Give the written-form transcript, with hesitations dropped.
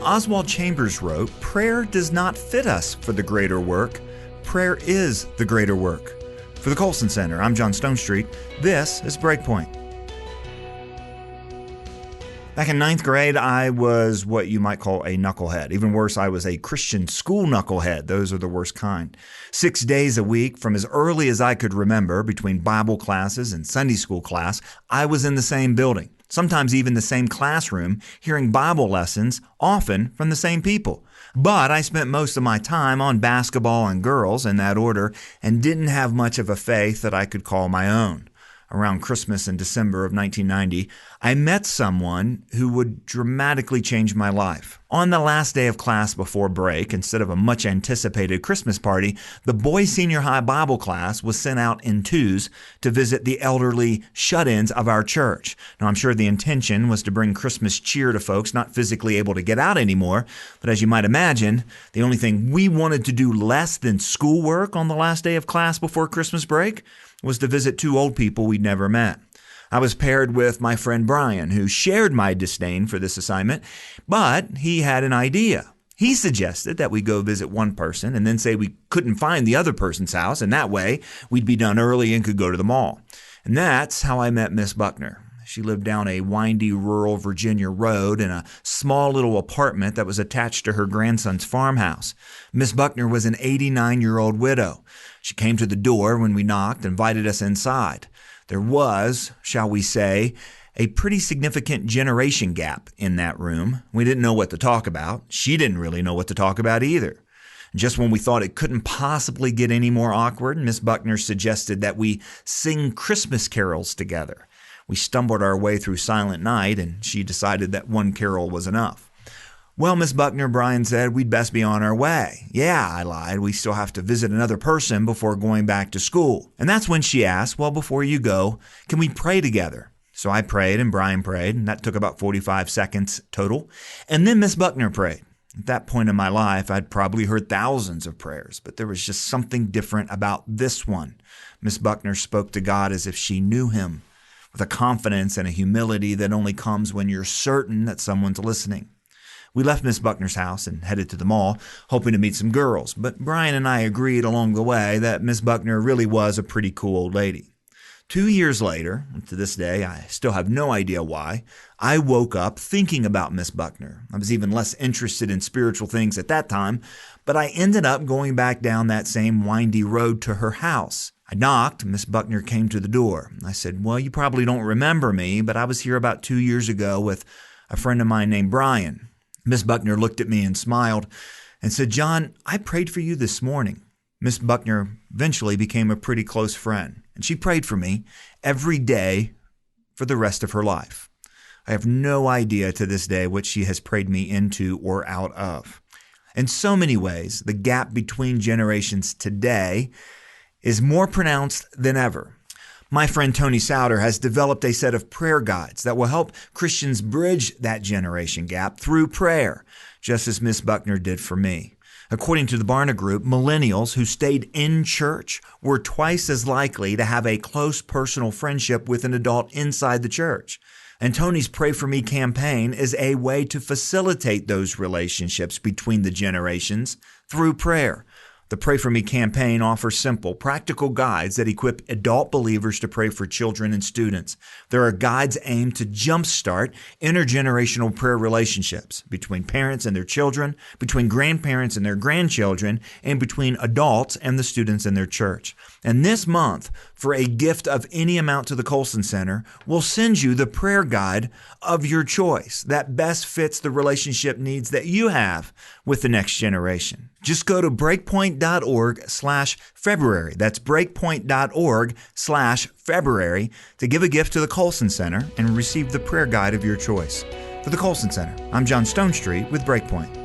Oswald Chambers wrote, "Prayer does not fit us for the greater work. Prayer is the greater work." For the Colson Center, I'm John Stonestreet. This is Breakpoint. Back in 9th grade, I was what you might call a knucklehead. Even worse, I was a Christian school knucklehead. Those are the worst kind. 6 days a week, from as early as I could remember, between Bible classes and Sunday school class, I was in the same building, sometimes even the same classroom, hearing Bible lessons, often from the same people. But I spent most of my time on basketball and girls in that order and didn't have much of a faith that I could call my own. Around Christmas in December of 1990, I met someone who would dramatically change my life. On the last day of class before break, instead of a much anticipated Christmas party, the boys' senior high Bible class was sent out in twos to visit the elderly shut-ins of our church. Now, I'm sure the intention was to bring Christmas cheer to folks not physically able to get out anymore, but as you might imagine, the only thing we wanted to do less than schoolwork on the last day of class before Christmas break was to visit two old people we'd never met. I was paired with my friend Brian, who shared my disdain for this assignment, but he had an idea. He suggested that we go visit one person and then say we couldn't find the other person's house, and that way we'd be done early and could go to the mall. And that's how I met Miss Buckner. She lived down a windy rural Virginia road in a small little apartment that was attached to her grandson's farmhouse. Miss Buckner was an 89-year-old widow. She came to the door when we knocked and invited us inside. There was, shall we say, a pretty significant generation gap in that room. We didn't know what to talk about. She didn't really know what to talk about either. Just when we thought it couldn't possibly get any more awkward, Miss Buckner suggested that we sing Christmas carols together. We stumbled our way through Silent Night, and she decided that one carol was enough. "Well, Miss Buckner," Brian said, "we'd best be on our way." "Yeah," I lied, "we still have to visit another person before going back to school." And that's when she asked, "Well, before you go, can we pray together?" So I prayed and Brian prayed, and that took about 45 seconds total. And then Miss Buckner prayed. At that point in my life, I'd probably heard thousands of prayers, but there was just something different about this one. Miss Buckner spoke to God as if she knew him, with a confidence and a humility that only comes when you're certain that someone's listening. We left Miss Buckner's house and headed to the mall, hoping to meet some girls, but Brian and I agreed along the way that Miss Buckner really was a pretty cool old lady. 2 years later, and to this day I still have no idea why, I woke up thinking about Miss Buckner. I was even less interested in spiritual things at that time, but I ended up going back down that same windy road to her house. I knocked. Miss Buckner came to the door. I said, "Well, you probably don't remember me, but I was here about 2 years ago with a friend of mine named Brian." Miss Buckner looked at me and smiled and said, "John, I prayed for you this morning." Miss Buckner eventually became a pretty close friend, and she prayed for me every day for the rest of her life. I have no idea to this day what she has prayed me into or out of. In so many ways, the gap between generations today is more pronounced than ever. My friend Tony Souter has developed a set of prayer guides that will help Christians bridge that generation gap through prayer, just as Miss Buckner did for me. According to the Barna Group, millennials who stayed in church were twice as likely to have a close personal friendship with an adult inside the church. And Tony's Pray For Me campaign is a way to facilitate those relationships between the generations through prayer. The Pray For Me campaign offers simple, practical guides that equip adult believers to pray for children and students. There are guides aimed to jumpstart intergenerational prayer relationships between parents and their children, between grandparents and their grandchildren, and between adults and the students in their church. And this month, for a gift of any amount to the Colson Center, we'll send you the prayer guide of your choice that best fits the relationship needs that you have with the next generation. Just go to breakpoint.org/February. That's breakpoint.org/February to give a gift to the Colson Center and receive the prayer guide of your choice. For the Colson Center, I'm John Stonestreet with Breakpoint.